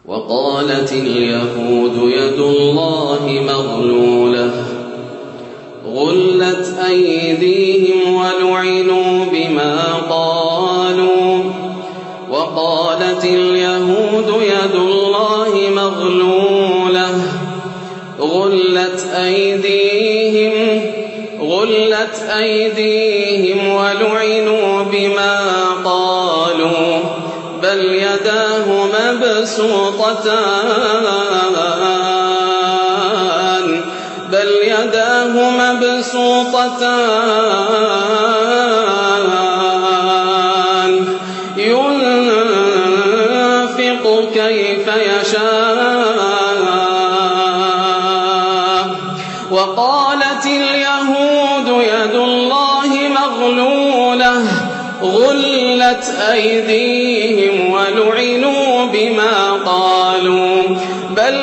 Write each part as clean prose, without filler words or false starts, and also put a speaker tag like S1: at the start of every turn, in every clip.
S1: وقالت اليهود يد الله مغلولة غلت أيديهم ولعنوا بما قالوا. وقالت اليهود يد الله مغلولة غلت أيديهم ولعنوا بما قالوا بل يداه مبسوطتان ينفق كيف يشاء. وقالت اليهود يد الله مغلولة غلت أيديهم ولعنوا بما قالوا بل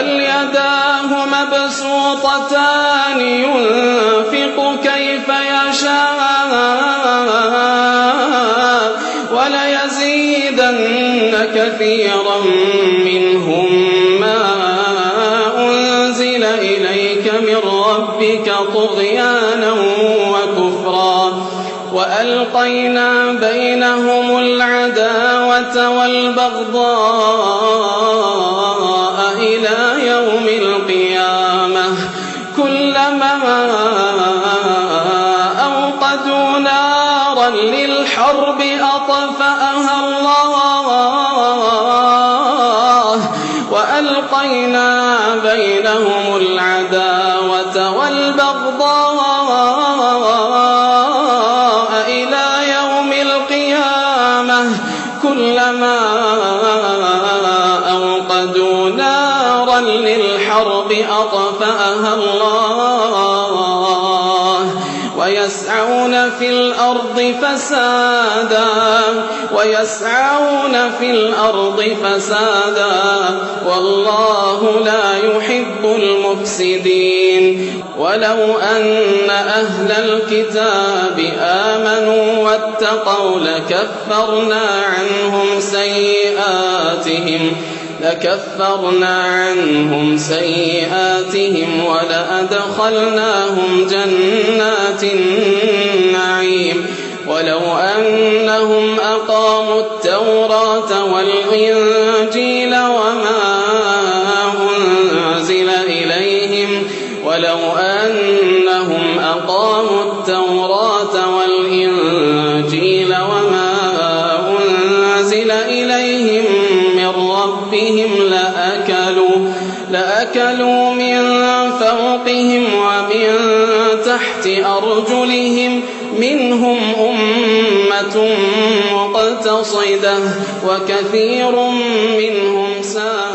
S1: يداه مبسوطتان ينفق كيف يشاء وليزيدن كثيرا منهم ما أنزل إليك من ربك طغيانا وكفرا. وألقينا بينهم العداوة والبغضاء إلى يوم القيامة كلما أوقدوا نارا للحرب أطفأها الله وألقينا بينهم العداوة والبغضاء إلى يوم القيامة كلما أوقدوا نارا للحرب أطفأها الله ويسعون في الأرض فسادا والله لا يحب المفسدين. ولو أن أهل الكتاب آمنوا واتقوا لكفرنا عنهم سيئاتهم ولأدخلناهم جنات النعيم. ولو أنهم أقاموا التوراة والإنجيل وما أنزل إليهم من ربهم لأكلوا من فوقهم ومن تحت أرجلهم منهم أمة مقتصدة وكثير منهم ساء